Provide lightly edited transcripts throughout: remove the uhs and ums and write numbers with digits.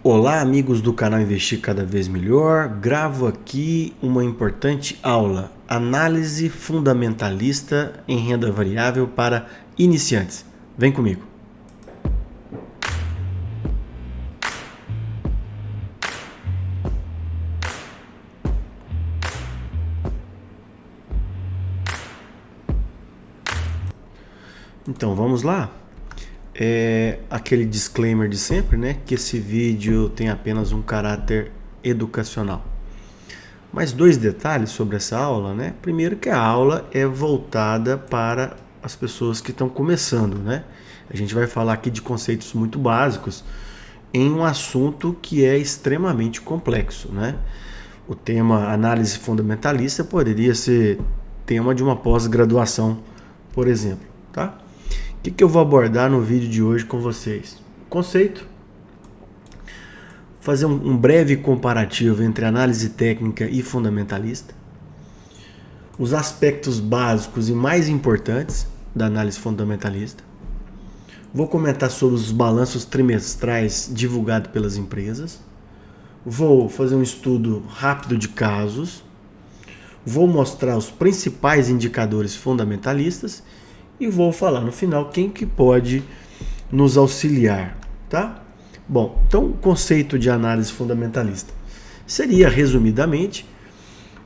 Olá, amigos do canal Investir Cada Vez Melhor. Gravo aqui uma importante aula: análise fundamentalista em renda variável para iniciantes. Vem comigo. Então, vamos lá? Aquele disclaimer de sempre, né? Que esse vídeo tem apenas um caráter educacional. Mas dois detalhes sobre essa aula, né? Primeiro, que a aula é voltada para as pessoas que estão começando, né? A gente vai falar aqui de conceitos muito básicos em um assunto que é extremamente complexo, né? O tema análise fundamentalista poderia ser tema de uma pós-graduação, por exemplo, tá? O que eu vou abordar no vídeo de hoje com vocês? Conceito. Fazer um breve comparativo entre análise técnica e fundamentalista. Os aspectos básicos e mais importantes da análise fundamentalista. Vou comentar sobre os balanços trimestrais divulgados pelas empresas. Vou fazer um estudo rápido de casos. Vou mostrar os principais indicadores fundamentalistas. E vou falar no final quem que pode nos auxiliar, tá? Bom, então o conceito de análise fundamentalista seria, resumidamente,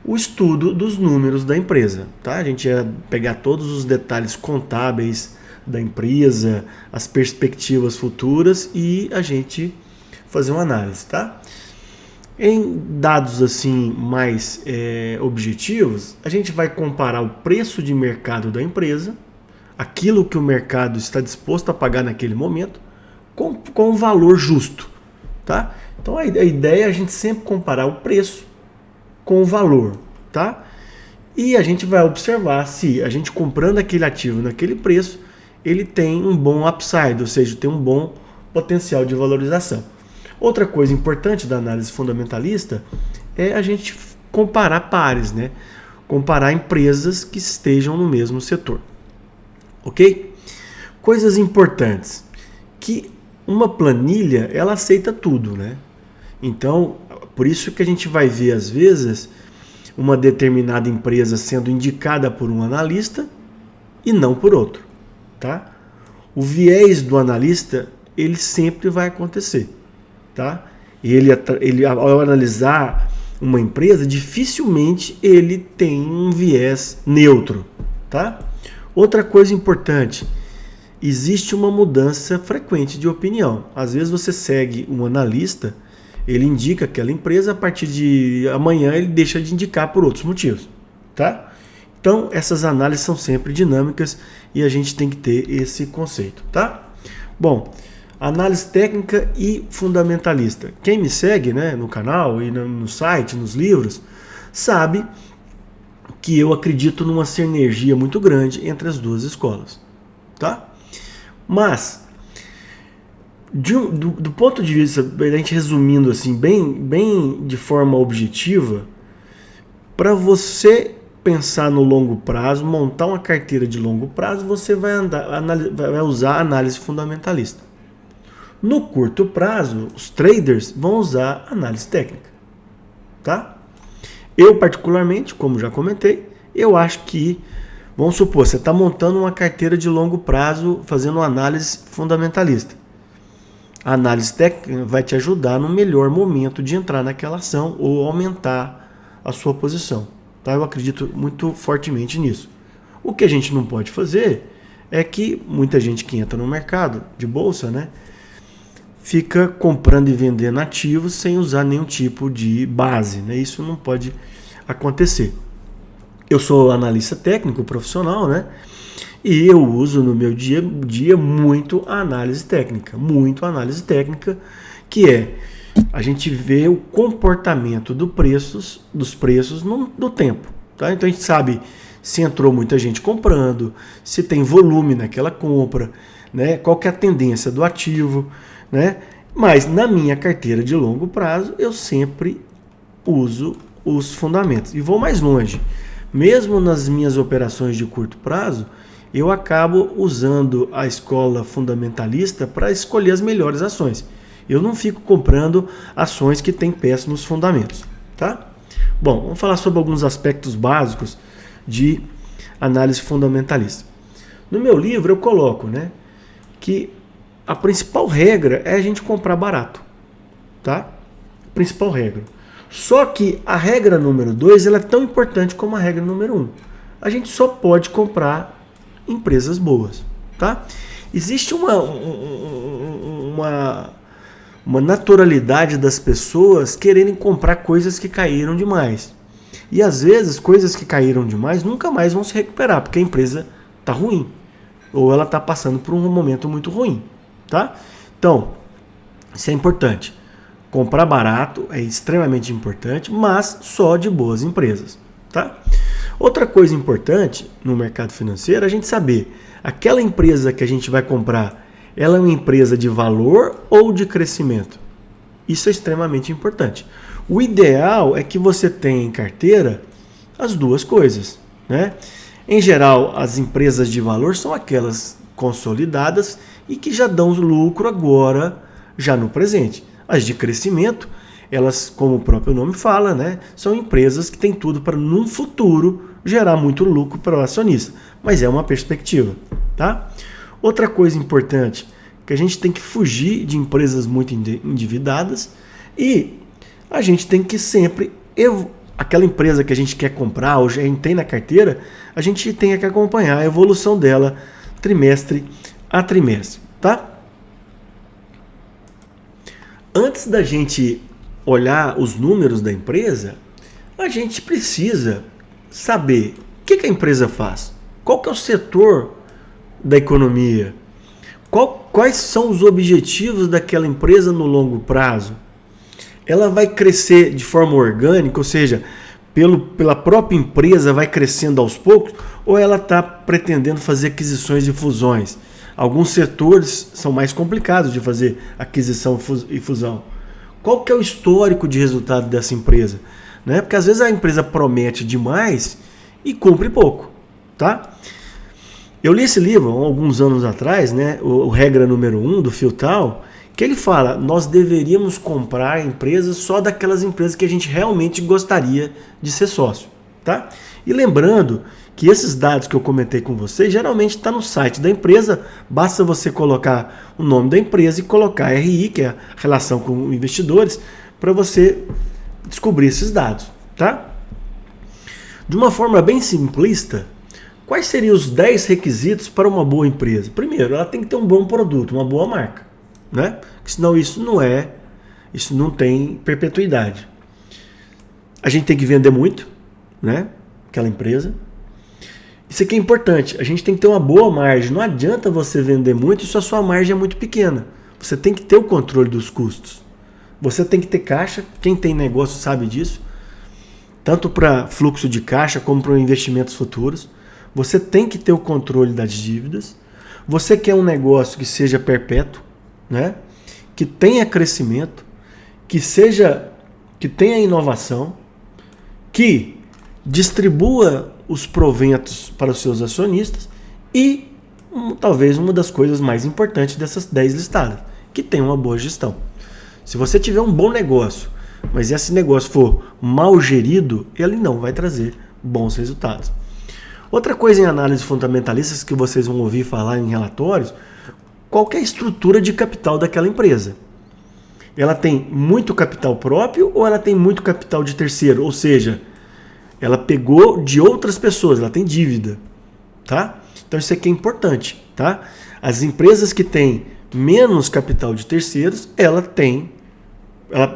o estudo dos números da empresa, tá? A gente ia pegar todos os detalhes contábeis da empresa, as perspectivas futuras e a gente fazer uma análise, tá? Em dados assim mais objetivos, a gente vai comparar o preço de mercado da empresa, aquilo que o mercado está disposto a pagar naquele momento, com um valor justo, tá? Então a ideia é a gente sempre comparar o preço com o valor, tá? E a gente vai observar se a gente comprando aquele ativo naquele preço, ele tem um bom upside, ou seja, tem um bom potencial de valorização. Outra coisa importante da análise fundamentalista é a gente comparar pares, né? Comparar empresas que estejam no mesmo setor. Ok? Coisas importantes, que uma planilha, ela aceita tudo, né? Então, por isso que a gente vai ver, às vezes, uma determinada empresa sendo indicada por um analista e não por outro, tá? O viés do analista, ele sempre vai acontecer, tá? Ele ao analisar uma empresa, dificilmente ele tem um viés neutro, tá? Outra coisa importante, existe uma mudança frequente de opinião. Às vezes você segue um analista, ele indica aquela empresa, a partir de amanhã ele deixa de indicar por outros motivos, tá? Então essas análises são sempre dinâmicas e a gente tem que ter esse conceito, tá? Bom, análise técnica e fundamentalista. Quem me segue, né, no canal e no site, nos livros, sabe que eu acredito numa sinergia muito grande entre as duas escolas, tá? Mas, do ponto de vista, a gente resumindo assim, bem de forma objetiva, para você pensar no longo prazo, montar uma carteira de longo prazo, você vai usar a análise fundamentalista. No curto prazo, os traders vão usar análise técnica, tá? Eu, particularmente, como já comentei, eu acho que, vamos supor, você está montando uma carteira de longo prazo, fazendo uma análise fundamentalista. A análise técnica vai te ajudar no melhor momento de entrar naquela ação ou aumentar a sua posição, tá? Eu acredito muito fortemente nisso. O que a gente não pode fazer é que muita gente que entra no mercado de bolsa, né, fica comprando e vendendo ativos sem usar nenhum tipo de base, né? Isso não pode acontecer. Eu sou analista técnico profissional, né? E eu uso no meu dia a dia muito a análise técnica, que é a gente vê o comportamento dos preços no tempo, tá? Então a gente sabe se entrou muita gente comprando, se tem volume naquela compra, né? Qual que é a tendência do ativo, né? Mas na minha carteira de longo prazo eu sempre uso os fundamentos e vou mais longe. Mesmo nas minhas operações de curto prazo, eu acabo usando a escola fundamentalista para escolher as melhores ações. Eu não fico comprando ações que têm péssimos fundamentos, tá? Bom, vamos falar sobre alguns aspectos básicos de análise fundamentalista. No meu livro eu coloco, né, que a principal regra é a gente comprar barato, tá? Principal regra. Só que a regra número 2 ela é tão importante como a regra número 1. A gente só pode comprar empresas boas, tá? Existe uma naturalidade das pessoas quererem comprar coisas que caíram demais. E às vezes coisas que caíram demais nunca mais vão se recuperar, porque a empresa está ruim. Ou ela está passando por um momento muito ruim, tá? Então, isso é importante. Comprar barato é extremamente importante, mas só de boas empresas, tá? Outra coisa importante no mercado financeiro é a gente saber, aquela empresa que a gente vai comprar, ela é uma empresa de valor ou de crescimento? Isso é extremamente importante. O ideal é que você tenha em carteira as duas coisas, né? Em geral, as empresas de valor são aquelas consolidadas e que já dão lucro agora, já no presente. As de crescimento, elas, como o próprio nome fala, né, são empresas que têm tudo para, num futuro, gerar muito lucro para o acionista. Mas é uma perspectiva, tá? Outra coisa importante, que a gente tem que fugir de empresas muito endividadas e a gente tem que sempre, aquela empresa que a gente quer comprar ou já tem na carteira, a gente tem que acompanhar a evolução dela trimestre a trimestre, tá? Antes da gente olhar os números da empresa, a gente precisa saber o que a empresa faz, qual que é o setor da economia, quais são os objetivos daquela empresa no longo prazo. Ela vai crescer de forma orgânica, ou seja, pela própria empresa vai crescendo aos poucos, ou ela está pretendendo fazer aquisições e fusões? Alguns setores são mais complicados de fazer aquisição e fusão. Qual que é o histórico de resultado dessa empresa? Né? Porque às vezes a empresa promete demais e cumpre pouco, tá? Eu li esse livro há alguns anos atrás, né? O Regra número 1 do Phil Tal, que ele fala, nós deveríamos comprar empresas só daquelas empresas que a gente realmente gostaria de ser sócio, tá? E lembrando que esses dados que eu comentei com vocês, geralmente está no site da empresa, basta você colocar o nome da empresa e colocar RI, que é a relação com investidores, para você descobrir esses dados, tá? De uma forma bem simplista, quais seriam os 10 requisitos para uma boa empresa? Primeiro, ela tem que ter um bom produto, uma boa marca, né? Porque senão isso não tem perpetuidade. A gente tem que vender muito, né? Aquela empresa. Isso aqui é importante, a gente tem que ter uma boa margem. Não adianta você vender muito se a sua margem é muito pequena. Você tem que ter o controle dos custos. Você tem que ter caixa, quem tem negócio sabe disso, tanto para fluxo de caixa como para investimentos futuros. Você tem que ter o controle das dívidas. Você quer um negócio que seja perpétuo, né? Que tenha crescimento, que tenha inovação, que distribua os proventos para os seus acionistas e talvez uma das coisas mais importantes dessas 10 listadas, que tenha uma boa gestão. Se você tiver um bom negócio, mas esse negócio for mal gerido, ele não vai trazer bons resultados. Outra coisa em análise fundamentalista que vocês vão ouvir falar em relatórios, qual que é a estrutura de capital daquela empresa? Ela tem muito capital próprio ou ela tem muito capital de terceiro? Ou seja, ela pegou de outras pessoas, ela tem dívida, tá? Então isso aqui é importante, tá? As empresas que têm menos capital de terceiros, ela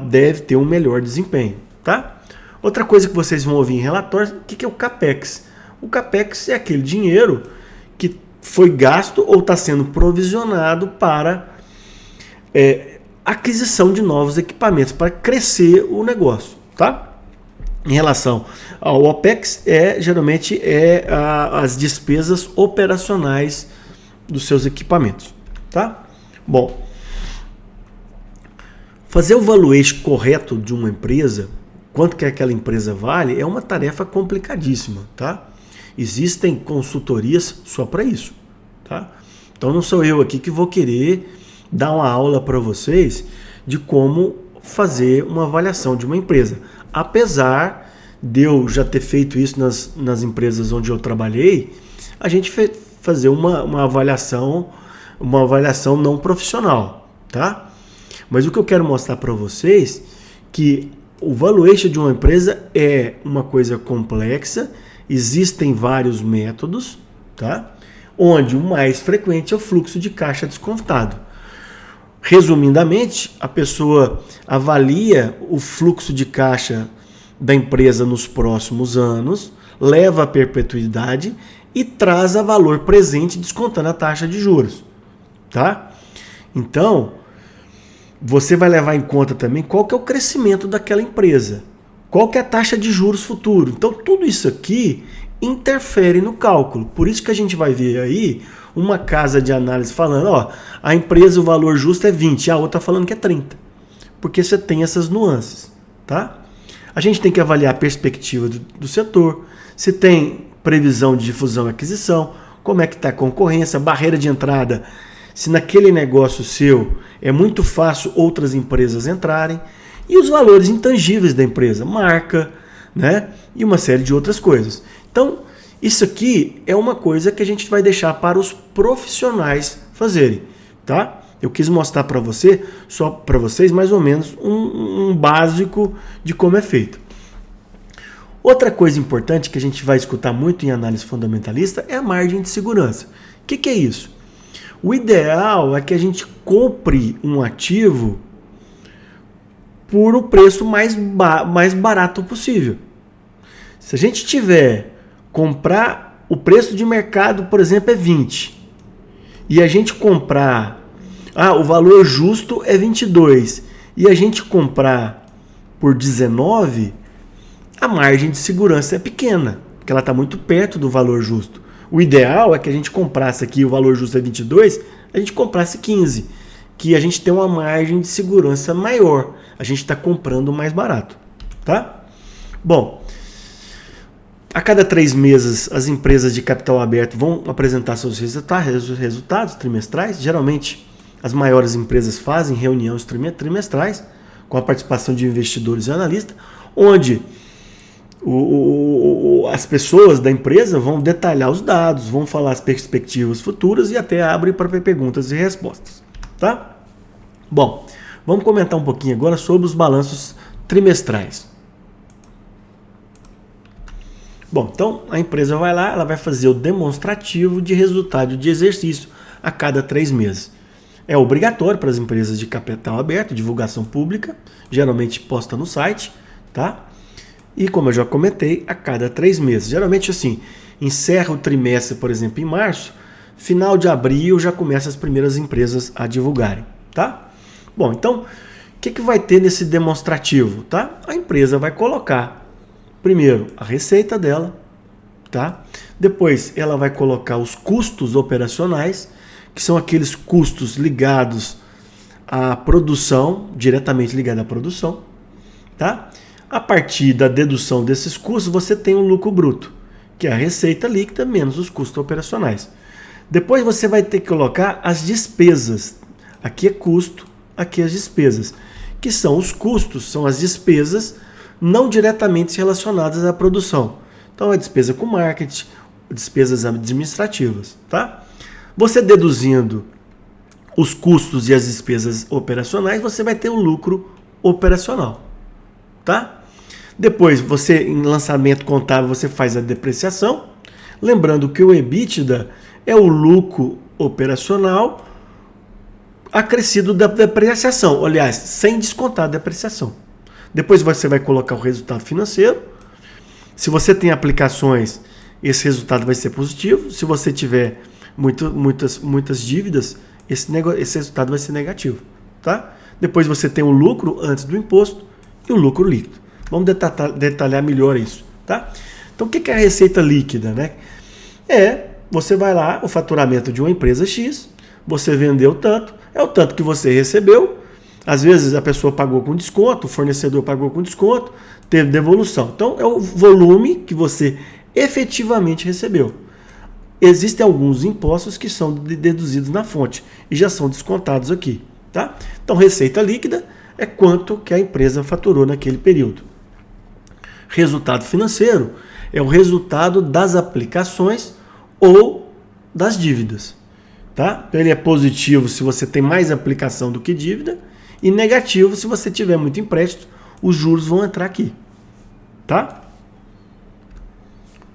deve ter um melhor desempenho, tá? Outra coisa que vocês vão ouvir em relatórios, o que é o CAPEX? O CAPEX é aquele dinheiro que foi gasto ou está sendo provisionado para aquisição de novos equipamentos, para crescer o negócio, tá? Em relação ao OPEX, geralmente as despesas operacionais dos seus equipamentos, tá? Bom, fazer o valuation correto de uma empresa, quanto que aquela empresa vale, é uma tarefa complicadíssima, tá? Existem consultorias só para isso, tá? Então não sou eu aqui que vou querer dar uma aula para vocês de como fazer uma avaliação de uma empresa. Apesar de eu já ter feito isso nas empresas onde eu trabalhei, a gente fazer uma avaliação não profissional, tá? Mas o que eu quero mostrar para vocês que o valuation de uma empresa é uma coisa complexa, existem vários métodos, tá? Onde o mais frequente é o fluxo de caixa descontado. Resumidamente, a pessoa avalia o fluxo de caixa da empresa nos próximos anos, leva a perpetuidade e traz a valor presente descontando a taxa de juros, tá? Então, você vai levar em conta também qual que é o crescimento daquela empresa, qual que é a taxa de juros futuro. Então, tudo isso aqui interfere no cálculo. Por isso que a gente vai ver aí uma casa de análise falando, ó, a empresa, o valor justo é 20, a outra falando que é 30. Porque você tem essas nuances, tá? A gente tem que avaliar a perspectiva do setor, se tem previsão de difusão e aquisição, como é que está a concorrência, barreira de entrada, se naquele negócio seu é muito fácil outras empresas entrarem, e os valores intangíveis da empresa, marca, né? E uma série de outras coisas. Então, isso aqui é uma coisa que a gente vai deixar para os profissionais fazerem, tá? Eu quis mostrar para vocês mais ou menos um básico de como é feito. Outra coisa importante que a gente vai escutar muito em análise fundamentalista é a margem de segurança. O que é isso? O ideal é que a gente compre um ativo por o preço mais barato possível. Se a gente tiver comprar, o preço de mercado, por exemplo, é 20, e a gente comprar, o valor justo é 22, e a gente comprar por 19, a margem de segurança é pequena, porque ela está muito perto do valor justo. O ideal é que a gente comprasse aqui, o valor justo é 22, a gente comprasse 15, que a gente tem uma margem de segurança maior. A gente está comprando mais barato, tá? Bom, a cada 3 meses as empresas de capital aberto vão apresentar seus resultados trimestrais. Geralmente as maiores empresas fazem reuniões trimestrais com a participação de investidores e analistas, onde as pessoas da empresa vão detalhar os dados, vão falar as perspectivas futuras e até abrem para perguntas e respostas, tá? Bom, vamos comentar um pouquinho agora sobre os balanços trimestrais. Bom, então a empresa vai lá, ela vai fazer o demonstrativo de resultado de exercício a cada 3 meses. É obrigatório para as empresas de capital aberto, divulgação pública, geralmente posta no site, tá? E como eu já comentei, a cada 3 meses. Geralmente assim, encerra o trimestre, por exemplo, em março, final de abril já começa as primeiras empresas a divulgarem, tá? Bom, então, o que vai ter nesse demonstrativo, tá? A empresa vai colocar, primeiro, a receita dela, tá? Depois, ela vai colocar os custos operacionais, que são aqueles custos ligados à produção, diretamente ligados à produção, tá? A partir da dedução desses custos, você tem o lucro bruto, que é a receita líquida menos os custos operacionais. Depois você vai ter que colocar as despesas. Aqui é custo, aqui as despesas, que são os custos, são as despesas não diretamente relacionadas à produção. Então é despesa com marketing, despesas administrativas, tá? Você deduzindo os custos e as despesas operacionais, você vai ter o lucro operacional, tá? Depois, você em lançamento contábil, você faz a depreciação, lembrando que o EBITDA é o lucro operacional acrescido da depreciação, aliás, sem descontar a depreciação. Depois você vai colocar o resultado financeiro. Se você tem aplicações, esse resultado vai ser positivo. Se você tiver muitas dívidas, esse resultado vai ser negativo, tá? Depois você tem o lucro antes do imposto e o lucro líquido. Vamos detalhar melhor isso, tá? Então, o que é a receita líquida, né? Você vai lá, o faturamento de uma empresa X, você vendeu tanto, é o tanto que você recebeu. Às vezes a pessoa pagou com desconto, o fornecedor pagou com desconto, teve devolução. Então, é o volume que você efetivamente recebeu. Existem alguns impostos que são deduzidos na fonte e já são descontados aqui, tá? Então, receita líquida, é quanto que a empresa faturou naquele período. Resultado financeiro é o resultado das aplicações ou das dívidas. Tá? Ele é positivo se você tem mais aplicação do que dívida e negativo se você tiver muito empréstimo, os juros vão entrar aqui. Tá?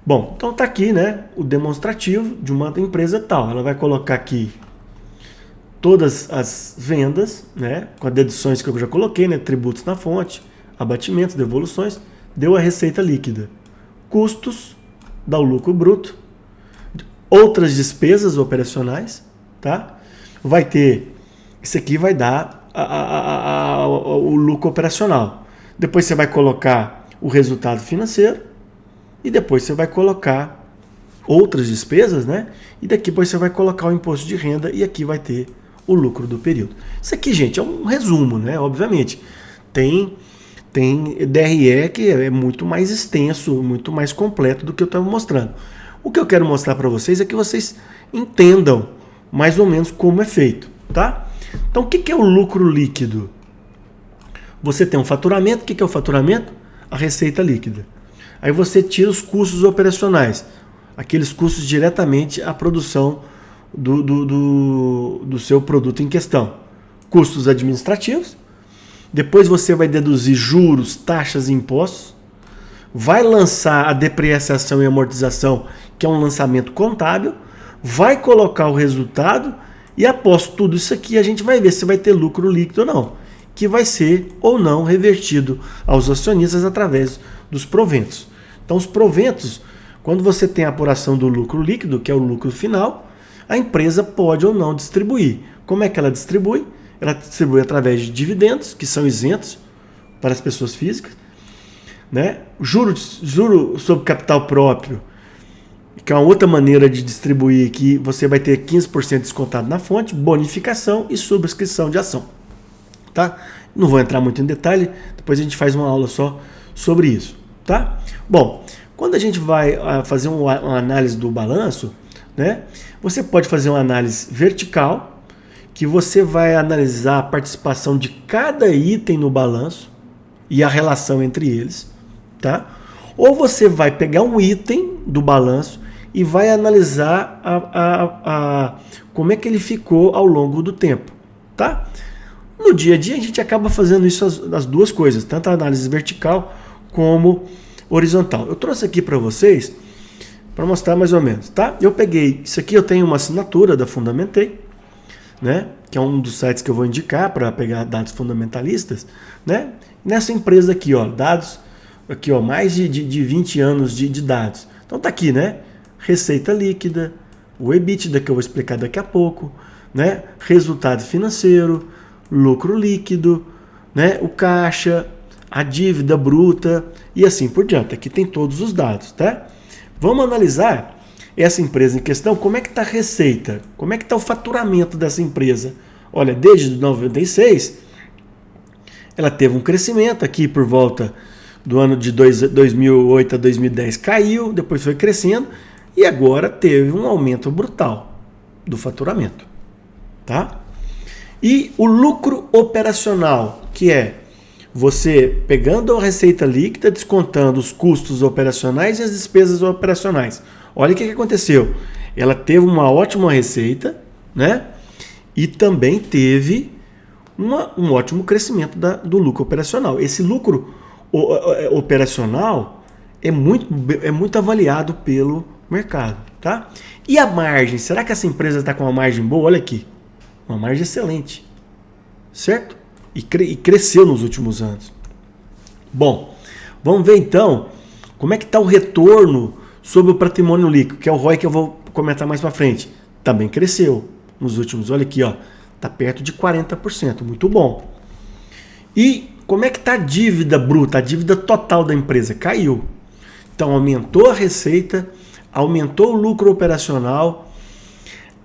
Bom, então tá aqui, né, o demonstrativo de uma empresa tal. Ela vai colocar aqui todas as vendas, né, com as deduções que eu já coloquei, né, tributos na fonte, abatimentos, devoluções, deu a receita líquida. Custos, dá o lucro bruto, outras despesas operacionais, tá? Vai ter, isso aqui vai dar o lucro operacional. Depois você vai colocar o resultado financeiro e depois você vai colocar outras despesas, né? E depois você vai colocar o imposto de renda e aqui vai ter o lucro do período. Isso aqui, gente, é um resumo, né? Obviamente, tem DRE que é muito mais extenso, muito mais completo do que eu estava mostrando. O que eu quero mostrar para vocês é que vocês entendam mais ou menos como é feito, tá? Então, o que é o lucro líquido? Você tem um faturamento. O que é o faturamento? A receita líquida. Aí você tira os custos operacionais, aqueles custos diretamente à produção do seu produto em questão. Custos administrativos. Depois você vai deduzir juros, taxas e impostos. Vai lançar a depreciação e amortização, que é um lançamento contábil. Vai colocar o resultado e após tudo isso aqui a gente vai ver se vai ter lucro líquido ou não, que vai ser ou não revertido aos acionistas através dos proventos. Então os proventos, quando você tem a apuração do lucro líquido, que é o lucro final, a empresa pode ou não distribuir. Como é que ela distribui? Ela distribui através de dividendos, que são isentos para as pessoas físicas, né? Juro sobre capital próprio, que é uma outra maneira de distribuir, que você vai ter 15% descontado na fonte, bonificação e subscrição de ação. Tá? Não vou entrar muito em detalhe, depois a gente faz uma aula só sobre isso. Tá? Bom, quando a gente vai fazer uma análise do balanço, né, você pode fazer uma análise vertical, que você vai analisar a participação de cada item no balanço e a relação entre eles. Tá? Ou você vai pegar um item do balanço e vai analisar como é que ele ficou ao longo do tempo. Tá? No dia a dia a gente acaba fazendo isso as duas coisas, tanto a análise vertical como horizontal. Eu trouxe aqui para vocês para mostrar mais ou menos, tá? Eu peguei isso aqui, eu tenho uma assinatura da Fundamentei, né? Que é um dos sites que eu vou indicar para pegar dados fundamentalistas, né? Nessa empresa aqui, ó, dados aqui, ó, mais de 20 anos de dados. Então tá aqui, né? Receita líquida, o EBITDA que eu vou explicar daqui a pouco, né? Resultado financeiro, lucro líquido, né? O caixa, a dívida bruta e assim por diante. Aqui tem todos os dados, tá? Vamos analisar essa empresa em questão, como é que está a receita, como é que está o faturamento dessa empresa. Olha, desde 96, ela teve um crescimento aqui por volta do ano de 2008 a 2010, caiu, depois foi crescendo e agora teve um aumento brutal do faturamento, tá? E o lucro operacional, que é você pegando a receita líquida, descontando os custos operacionais e as despesas operacionais. Olha o que aconteceu. Ela teve uma ótima receita, né? E também teve um ótimo crescimento do lucro operacional. Esse lucro operacional é muito avaliado pelo mercado, tá? E a margem? Será que essa empresa está com uma margem boa? Olha aqui. Uma margem excelente, certo? E cresceu nos últimos anos. Bom, vamos ver então como é que está o retorno sobre o patrimônio líquido, que é o ROI que eu vou comentar mais para frente. Também cresceu nos últimos, olha aqui, ó, está perto de 40%, muito bom. E como é que está a dívida bruta, a dívida total da empresa? Caiu. Então aumentou a receita, aumentou o lucro operacional,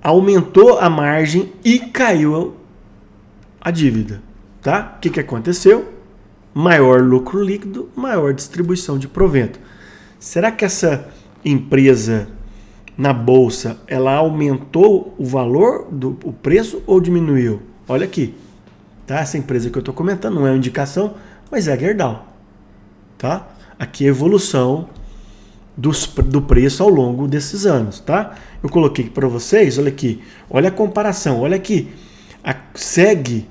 aumentou a margem e caiu a dívida. Tá? O que aconteceu? Maior lucro líquido, maior distribuição de provento. Será que essa empresa na bolsa, ela aumentou o valor, o preço ou diminuiu? Olha aqui. tá? Essa empresa que eu estou comentando não é uma indicação, mas é a Gerdau, tá? Aqui é a evolução do preço ao longo desses anos, tá? Eu coloquei para vocês, olha aqui, olha a comparação, olha aqui, segue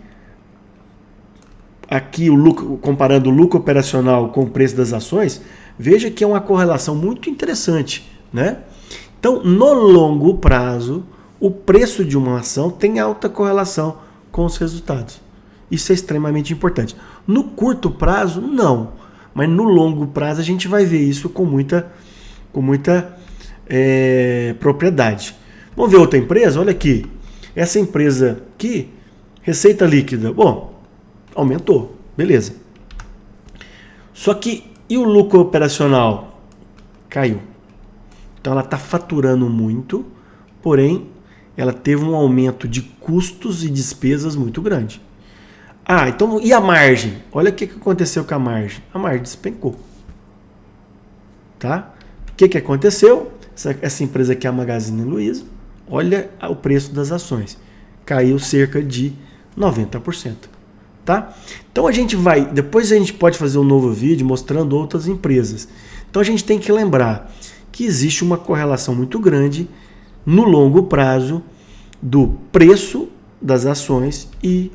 aqui o lucro, comparando o lucro operacional com o preço das ações, veja que é uma correlação muito interessante, né? Então, no longo prazo, o preço de uma ação tem alta correlação com os resultados. Isso é extremamente importante. No curto prazo, não. Mas no longo prazo, a gente vai ver isso com muita propriedade. Vamos ver outra empresa? Olha aqui. Essa empresa aqui, receita líquida. Bom, aumentou. Beleza. Só que, e o lucro operacional? Caiu. Então, ela está faturando muito, porém, ela teve um aumento de custos e despesas muito grande. Então, e a margem? Olha o que aconteceu com a margem. A margem despencou. Tá? O que aconteceu? Essa empresa aqui é a Magazine Luiza. Olha o preço das ações. Caiu cerca de 90%. Tá? Então, depois a gente pode fazer um novo vídeo mostrando outras empresas. Então, a gente tem que lembrar que existe uma correlação muito grande no longo prazo do preço das ações e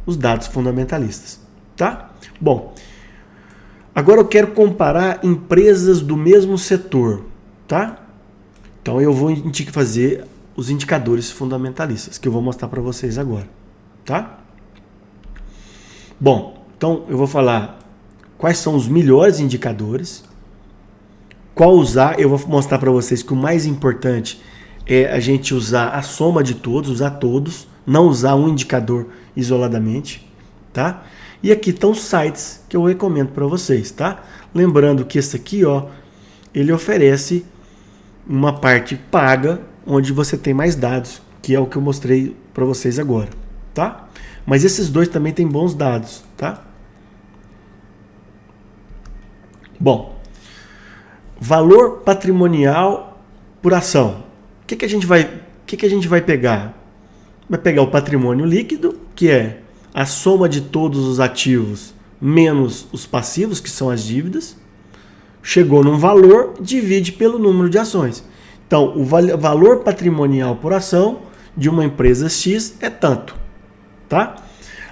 os dados fundamentalistas, tá? Bom, agora eu quero comparar empresas do mesmo setor, tá? Então eu vou fazer os indicadores fundamentalistas, que eu vou mostrar para vocês agora, tá? Bom, então eu vou falar quais são os melhores indicadores, qual usar. Eu vou mostrar para vocês que o mais importante é a gente usar a soma de todos, usar todos, não usar um indicador isoladamente, tá? E aqui estão os sites que eu recomendo para vocês, tá? Lembrando que esse aqui, ó, ele oferece uma parte paga, onde você tem mais dados, que é o que eu mostrei para vocês agora, tá? Mas esses dois também têm bons dados, tá? Bom, valor patrimonial por ação. O que a gente vai pegar? Vai pegar o patrimônio líquido, que é a soma de todos os ativos menos os passivos, que são as dívidas. Chegou num valor, divide pelo número de ações. Então, o valor patrimonial por ação de uma empresa X é tanto, tá?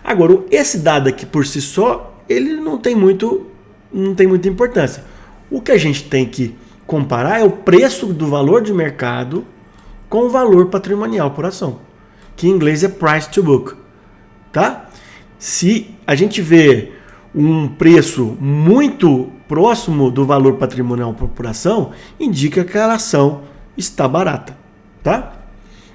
Agora, esse dado aqui por si só, ele não tem muita importância. O que a gente tem que comparar é o preço do valor de mercado com o valor patrimonial por ação, que em inglês é price to book, tá? Se a gente vê um preço muito próximo do valor patrimonial por ação, indica que a ação está barata, tá?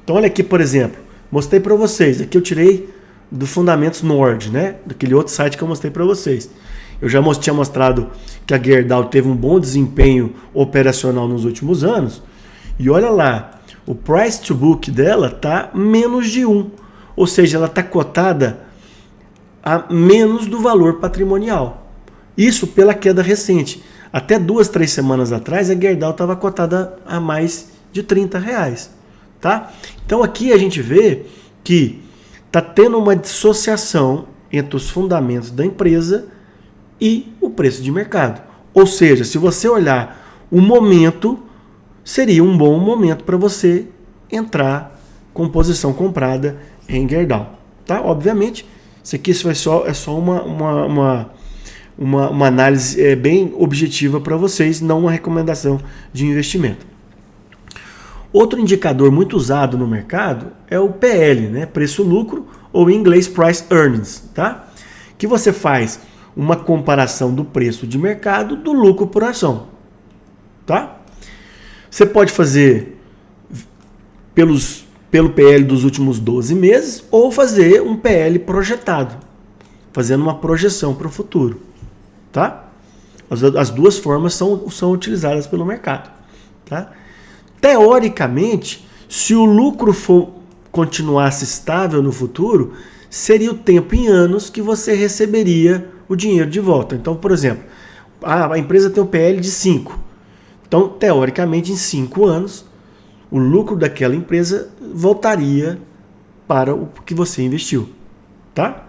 Então olha aqui, por exemplo, mostrei para vocês, aqui eu tirei do Fundamentos Nord, né? Daquele outro site que eu mostrei para vocês. Eu já tinha mostrado que a Gerdau teve um bom desempenho operacional nos últimos anos, e olha lá, o price to book dela está menos de 1, ou seja, ela está cotada a menos do valor patrimonial. Isso pela queda recente. Até 2-3 semanas atrás, a Gerdau estava cotada a mais de R$30. Tá? Então aqui a gente vê que está tendo uma dissociação entre os fundamentos da empresa e o preço de mercado. Ou seja, se você olhar o momento, seria um bom momento para você entrar com posição comprada em Gerdau. Tá? Obviamente, isso aqui é só uma análise bem objetiva para vocês, não uma recomendação de investimento. Outro indicador muito usado no mercado é o PL, né? Preço-lucro, ou em inglês Price Earnings, tá? Que você faz uma comparação do preço de mercado do lucro por ação, tá? Você pode fazer pelo PL dos últimos 12 meses ou fazer um PL projetado, fazendo uma projeção para o futuro, tá? As duas formas são utilizadas pelo mercado, tá? Teoricamente, se o lucro continuasse estável no futuro, seria o tempo em anos que você receberia o dinheiro de volta. Então, por exemplo, a empresa tem um PL de 5. Então, teoricamente, em 5 anos, o lucro daquela empresa voltaria para o que você investiu, tá?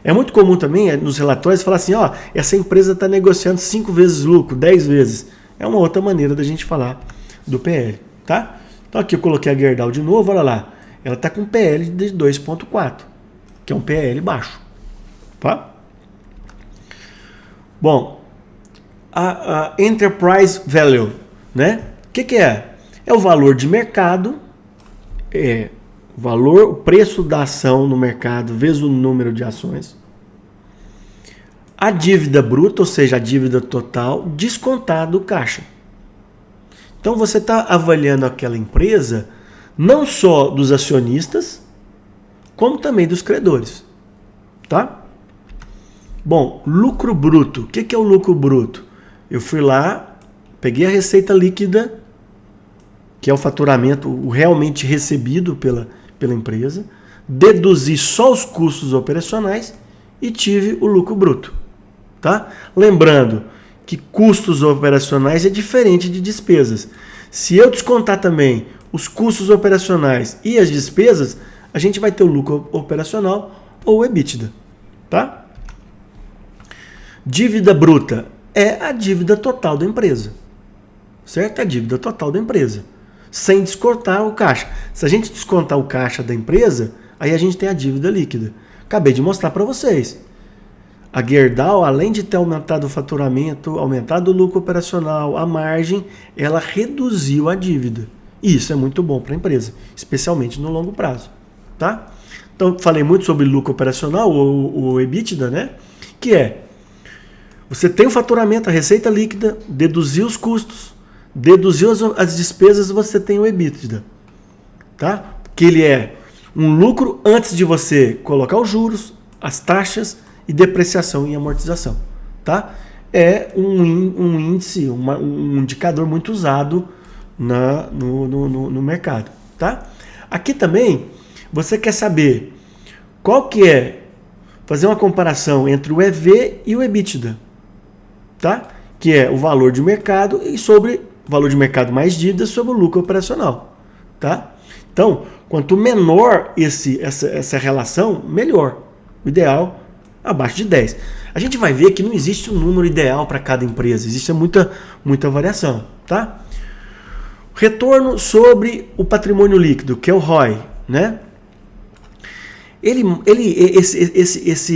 É muito comum também nos relatórios falar assim, ó, essa empresa está negociando 5 vezes lucro, 10 vezes. É uma outra maneira da gente falar do PL, tá? Então aqui eu coloquei a Gerdau de novo, olha lá. Ela está com PL de 2,4, que é um PL baixo, tá? Bom, a Enterprise Value, né? O que é? É o valor de mercado, o preço da ação no mercado vezes o número de ações. A dívida bruta, ou seja, a dívida total, descontada do caixa. Então você está avaliando aquela empresa não só dos acionistas, como também dos credores. Tá? Bom, lucro bruto. O que é o lucro bruto? Eu fui lá, peguei a receita líquida, que é o faturamento, o realmente recebido pela empresa, deduzi só os custos operacionais e tive o lucro bruto. Tá? Lembrando que custos operacionais é diferente de despesas. Se eu descontar também os custos operacionais e as despesas, a gente vai ter o lucro operacional ou o EBITDA. Tá? Dívida bruta é a dívida total da empresa. Certo? É a dívida total da empresa. Sem descontar o caixa. Se a gente descontar o caixa da empresa, aí a gente tem a dívida líquida. Acabei de mostrar para vocês. A Gerdau, além de ter aumentado o faturamento, aumentado o lucro operacional, a margem, ela reduziu a dívida. E isso é muito bom para a empresa, especialmente no longo prazo. Tá? Então, falei muito sobre lucro operacional, o EBITDA, né? Que é, você tem o faturamento, a receita líquida, deduziu os custos, deduziu as despesas, você tem o EBITDA. Tá? Que ele é um lucro antes de você colocar os juros, as taxas e depreciação e amortização. Tá? É um índice, um indicador muito usado no mercado. Tá? Aqui também você quer saber qual que é, fazer uma comparação entre o EV e o EBITDA. Tá? Que é o valor de mercado e sobre o valor de mercado mais dívida sobre o lucro operacional. Tá? Então, quanto menor essa relação, melhor. O ideal, abaixo de 10. A gente vai ver que não existe um número ideal para cada empresa, existe muita variação. Tá? Retorno sobre o patrimônio líquido, que é o ROI. Né?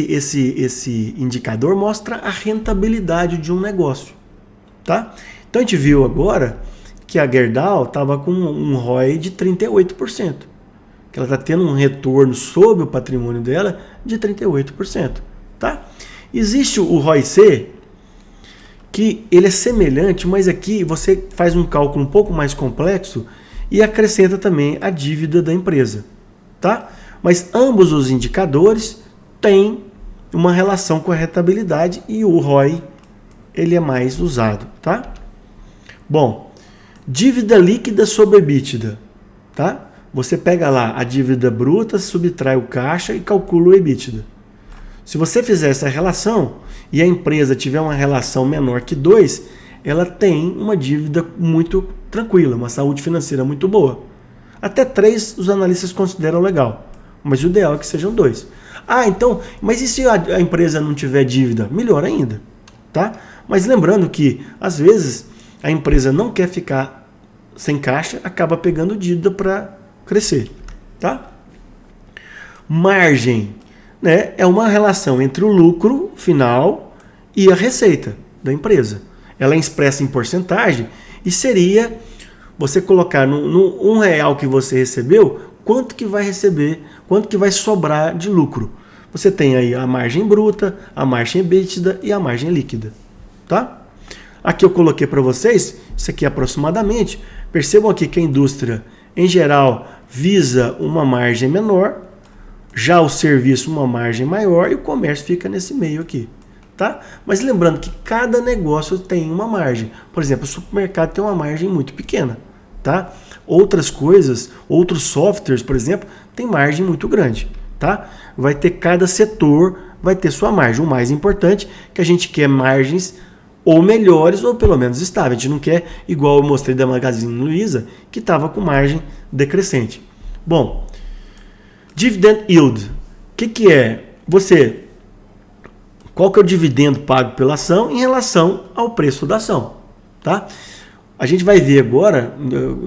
Esse indicador mostra a rentabilidade de um negócio. Tá? Então a gente viu agora que a Gerdau estava com um ROI de 38%. Que ela está tendo um retorno sobre o patrimônio dela de 38%. Tá? Existe o ROIC, que ele é semelhante, mas aqui você faz um cálculo um pouco mais complexo e acrescenta também a dívida da empresa. Tá? Mas ambos os indicadores têm uma relação com a rentabilidade e o ROI ele é mais usado. Tá? Bom, dívida líquida sobre EBITDA. Tá? Você pega lá a dívida bruta, subtrai o caixa e calcula o EBITDA. Se você fizer essa relação e a empresa tiver uma relação menor que 2, ela tem uma dívida muito tranquila, uma saúde financeira muito boa. Até 3 os analistas consideram legal, mas o ideal é que sejam 2. Ah, então, mas e se a empresa não tiver dívida? Melhor ainda. Tá? Mas lembrando que, às vezes, a empresa não quer ficar sem caixa, acaba pegando dívida para crescer. Tá? Margem, né, é uma relação entre o lucro final e a receita da empresa. Ela é expressa em porcentagem e seria você colocar no R$1 que você recebeu, quanto que vai receber, quanto que vai sobrar de lucro. Você tem aí a margem bruta, a margem EBITDA e a margem líquida. Tá? Aqui eu coloquei para vocês, isso aqui aproximadamente. Percebam aqui que a indústria, em geral, visa uma margem menor, já o serviço uma margem maior e o comércio fica nesse meio aqui. Tá? Mas lembrando que cada negócio tem uma margem. Por exemplo, o supermercado tem uma margem muito pequena. Tá? Outras coisas, outros softwares, por exemplo, tem margem muito grande. Tá? Vai ter cada setor, vai ter sua margem. O mais importante é que a gente quer margens ou melhores ou pelo menos estáveis. A gente não quer igual eu mostrei da Magazine Luiza, que estava com margem decrescente. Bom, dividend yield. O que é? Você qual que é o dividendo pago pela ação em relação ao preço da ação, tá? A gente vai ver agora,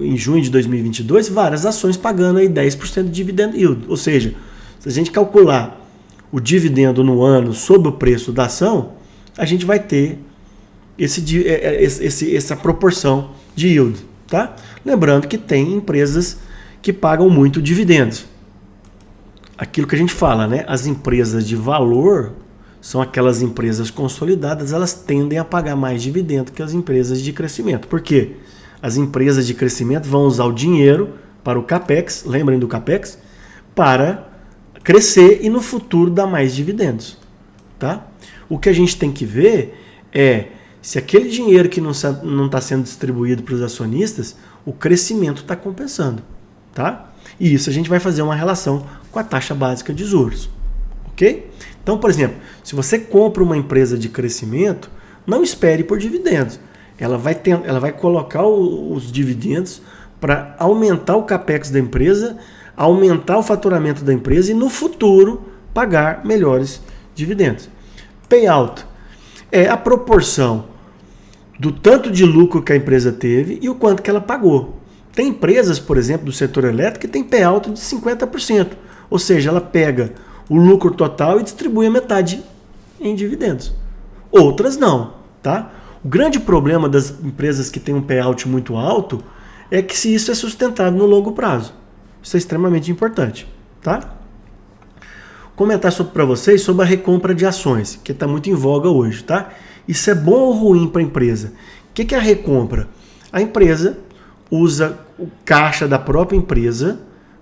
em junho de 2022, várias ações pagando aí 10% de dividend yield. Ou seja, se a gente calcular o dividendo no ano sobre o preço da ação, a gente vai ter essa proporção de yield, tá? Lembrando que tem empresas que pagam muito dividendos. Aquilo que a gente fala, né? As empresas de valor são aquelas empresas consolidadas, elas tendem a pagar mais dividendo que as empresas de crescimento. Por quê? As empresas de crescimento vão usar o dinheiro para o CAPEX, lembrem do CAPEX, para crescer e no futuro dar mais dividendos, tá? O que a gente tem que ver é se aquele dinheiro que não está sendo distribuído para os acionistas, o crescimento está compensando, tá? E isso a gente vai fazer uma relação com a taxa básica de juros, ok? Então, por exemplo, se você compra uma empresa de crescimento, não espere por dividendos. Ela vai colocar os dividendos para aumentar o capex da empresa, aumentar o faturamento da empresa e no futuro pagar melhores dividendos. Payout é a proporção do tanto de lucro que a empresa teve e o quanto que ela pagou. Tem empresas, por exemplo, do setor elétrico que tem payout de 50%. Ou seja, ela pega o lucro total e distribui a metade em dividendos. Outras não, tá? O grande problema das empresas que têm um payout muito alto é que se isso é sustentável no longo prazo. Isso é extremamente importante, tá? Vou comentar para vocês sobre a recompra de ações, que está muito em voga hoje, tá? Isso é bom ou ruim para a empresa? O que é a recompra? A empresa usa o caixa da própria empresa,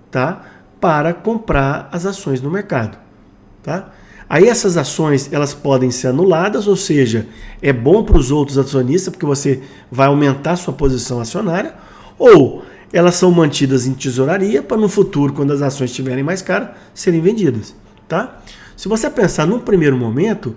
tá, para comprar as ações no mercado, tá? Aí essas ações elas podem ser anuladas, ou seja, é bom para os outros acionistas porque você vai aumentar a sua posição acionária, ou elas são mantidas em tesouraria para no futuro, quando as ações estiverem mais caras, serem vendidas, tá? Se você pensar num primeiro momento,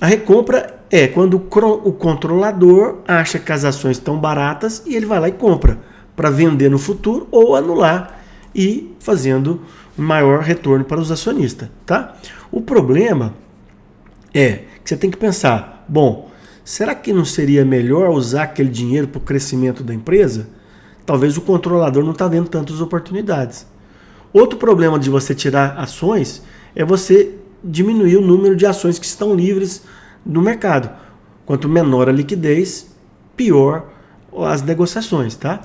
a recompra é quando o controlador acha que as ações estão baratas e ele vai lá e compra para vender no futuro ou anular e fazendo um maior retorno para os acionistas, tá? O problema é que você tem que pensar, bom, será que não seria melhor usar aquele dinheiro para o crescimento da empresa? Talvez o controlador não está vendo tantas oportunidades. Outro problema de você tirar ações é você diminuir o número de ações que estão livres no mercado. Quanto menor a liquidez, pior as negociações, tá?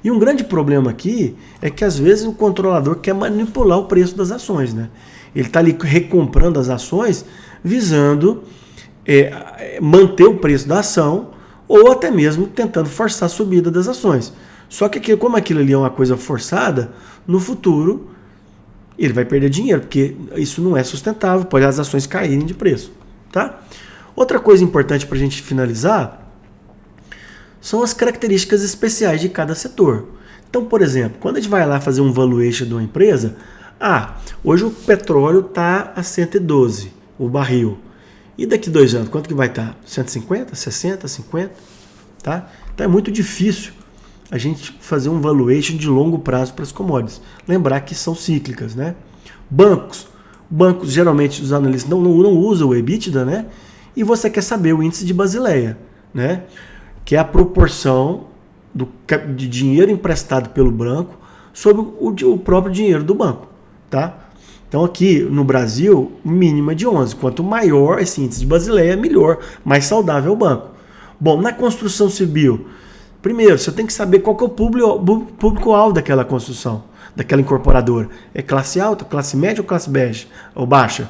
E um grande problema aqui é que às vezes o controlador quer manipular o preço das ações, né? Ele está ali recomprando as ações visando manter o preço da ação ou até mesmo tentando forçar a subida das ações. Só que como aquilo ali é uma coisa forçada, no futuro ele vai perder dinheiro, porque isso não é sustentável, pode as ações caírem de preço, tá? Outra coisa importante para a gente finalizar são as características especiais de cada setor. Então, por exemplo, quando a gente vai lá fazer um valuation de uma empresa, hoje o petróleo está a 112, o barril. E daqui 2 anos, quanto que vai estar? 150, 60, 50? Tá? Então é muito difícil a gente fazer um valuation de longo prazo para as commodities. Lembrar que são cíclicas, né? Bancos, geralmente os analistas não usam o EBITDA, né? E você quer saber o índice de Basileia, né? Que é a proporção de dinheiro emprestado pelo banco sobre o próprio dinheiro do banco, tá? Então aqui no Brasil, mínima de 11. Quanto maior esse índice de Basileia, melhor, mais saudável é o banco. Bom, na construção civil, primeiro, você tem que saber qual que é o público-alvo daquela construção, daquela incorporadora. É classe alta, classe média ou classe baixa?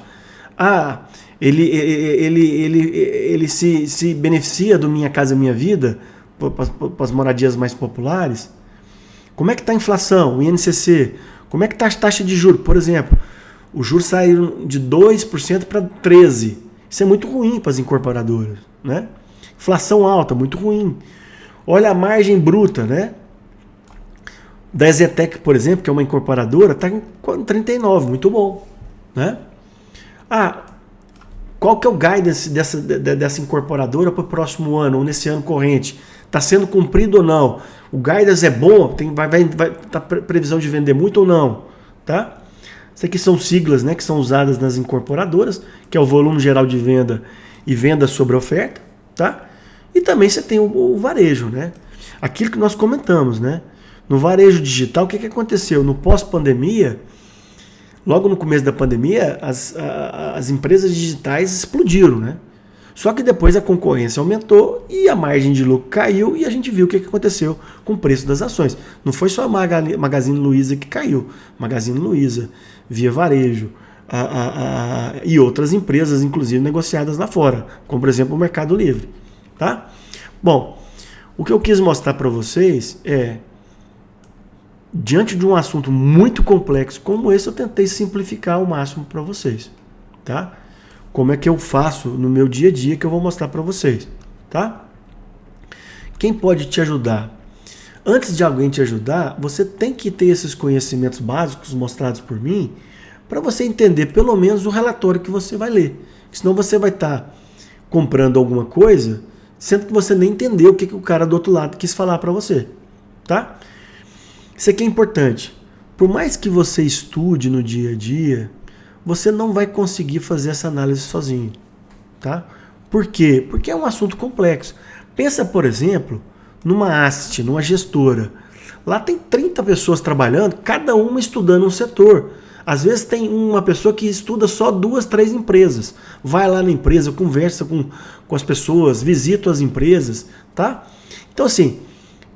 Ele se beneficia do Minha Casa Minha Vida para as moradias mais populares? Como é que está a inflação, o INCC? Como é que está a taxa de juros? Por exemplo, o juros saiu de 2% para 13%. Isso é muito ruim para as incorporadoras, né? Inflação alta, muito ruim. Olha a margem bruta, né? Da Ezetec, por exemplo, que é uma incorporadora, está em 39%, muito bom, né? Qual que é o guidance dessa incorporadora para o próximo ano, ou nesse ano corrente? Está sendo cumprido ou não? O guidance é bom? Vai previsão de vender muito ou não? Tá? Isso aqui são siglas, né, que são usadas nas incorporadoras, que é o volume geral de venda e venda sobre oferta, tá? E também você tem o varejo, né? Aquilo que nós comentamos, né? No varejo digital, o que aconteceu? No pós-pandemia, logo no começo da pandemia, as empresas digitais explodiram, né? Só que depois a concorrência aumentou e a margem de lucro caiu e a gente viu o que aconteceu com o preço das ações. Não foi só a Magazine Luiza que caiu. Magazine Luiza, Via Varejo e outras empresas, inclusive negociadas lá fora, como por exemplo o Mercado Livre. Tá? Bom, o que eu quis mostrar para vocês é, diante de um assunto muito complexo como esse, eu tentei simplificar ao máximo para vocês. Tá? Como é que eu faço no meu dia a dia que eu vou mostrar para vocês, tá? Quem pode te ajudar? Antes de alguém te ajudar, você tem que ter esses conhecimentos básicos mostrados por mim para você entender pelo menos o relatório que você vai ler. Senão você vai estar comprando alguma coisa, sendo que você nem entendeu o que o cara do outro lado quis falar para você, tá? Isso aqui é importante. Por mais que você estude no dia a dia, você não vai conseguir fazer essa análise sozinho, tá? Por quê? Porque é um assunto complexo. Pensa, por exemplo, numa asset, numa gestora. Lá tem 30 pessoas trabalhando, cada uma estudando um setor. Às vezes tem uma pessoa que estuda só 2, 3 empresas. Vai lá na empresa, conversa com as pessoas, visita as empresas, tá? Então assim,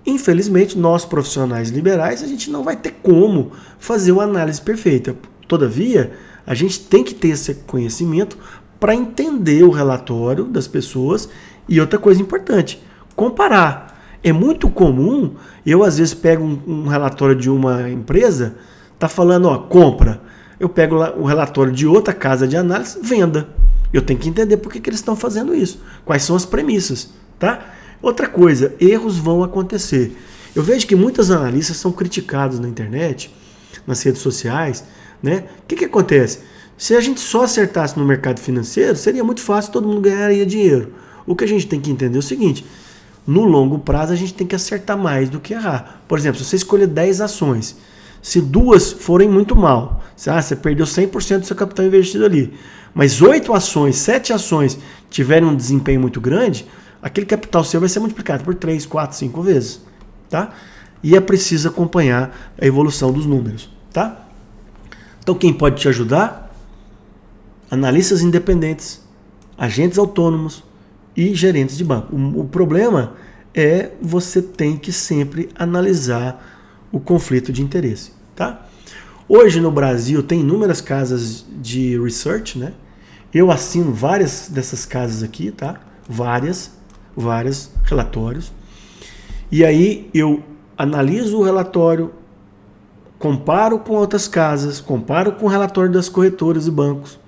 infelizmente nós profissionais liberais, a gente não vai ter como fazer uma análise perfeita. Todavia, a gente tem que ter esse conhecimento para entender o relatório das pessoas e outra coisa importante, comparar. É muito comum, eu às vezes pego um relatório de uma empresa, tá falando, ó, compra. Eu pego lá o relatório de outra casa de análise, venda. Eu tenho que entender por que eles estão fazendo isso, quais são as premissas, tá? Outra coisa, erros vão acontecer. Eu vejo que muitos analistas são criticados na internet, nas redes sociais, né? O que acontece? Se a gente só acertasse no mercado financeiro, seria muito fácil, todo mundo ganharia dinheiro. O que a gente tem que entender é o seguinte, no longo prazo a gente tem que acertar mais do que errar. Por exemplo, se você escolher 10 ações, se 2 forem muito mal, você perdeu 100% do seu capital investido ali, mas 8 ações, 7 ações tiverem um desempenho muito grande, aquele capital seu vai ser multiplicado por 3, 4, 5 vezes. Tá? E é preciso acompanhar a evolução dos números. Tá? Então quem pode te ajudar? Analistas independentes, agentes autônomos e gerentes de banco. O problema é você tem que sempre analisar o conflito de interesse. Tá? Hoje no Brasil tem inúmeras casas de research, né? Eu assino várias dessas casas aqui, tá? Vários relatórios. E aí eu analiso o relatório, comparo com outras casas, comparo com o relatório das corretoras e bancos.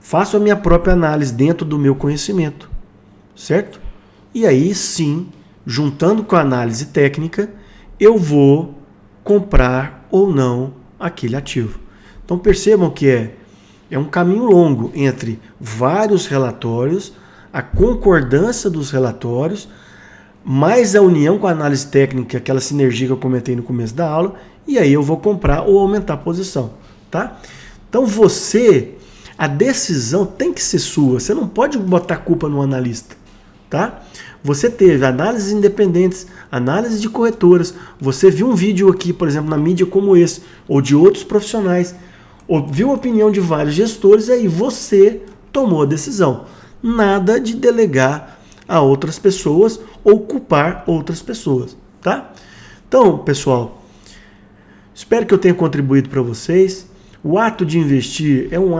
Faço a minha própria análise dentro do meu conhecimento, certo? E aí sim, juntando com a análise técnica, eu vou comprar ou não aquele ativo. Então percebam que é um caminho longo entre vários relatórios, a concordância dos relatórios, mais a união com a análise técnica, aquela sinergia que eu comentei no começo da aula, e aí eu vou comprar ou aumentar a posição, tá? Então a decisão tem que ser sua, você não pode botar culpa no analista, tá? Você teve análises independentes, análise de corretoras, você viu um vídeo aqui, por exemplo, na mídia como esse, ou de outros profissionais, ouviu a opinião de vários gestores, e aí você tomou a decisão. Nada de delegar a outras pessoas ou culpar outras pessoas, tá? Então, pessoal, espero que eu tenha contribuído para vocês. O ato de investir é um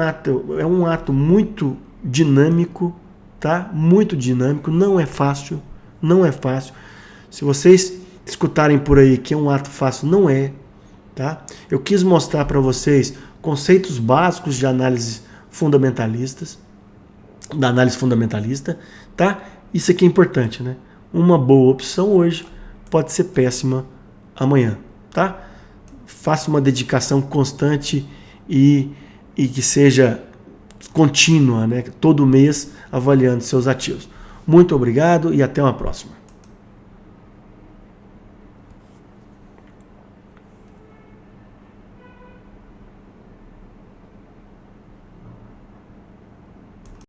ato muito dinâmico, tá? Muito dinâmico, não é fácil, não é fácil. Se vocês escutarem por aí que é um ato fácil, não é, tá? Eu quis mostrar para vocês conceitos básicos de análise fundamentalistas, da análise fundamentalista, tá? Isso aqui é importante, né? Uma boa opção hoje pode ser péssima amanhã, tá? Faça uma dedicação constante e que seja contínua, né? Todo mês avaliando seus ativos. Muito obrigado e até uma próxima.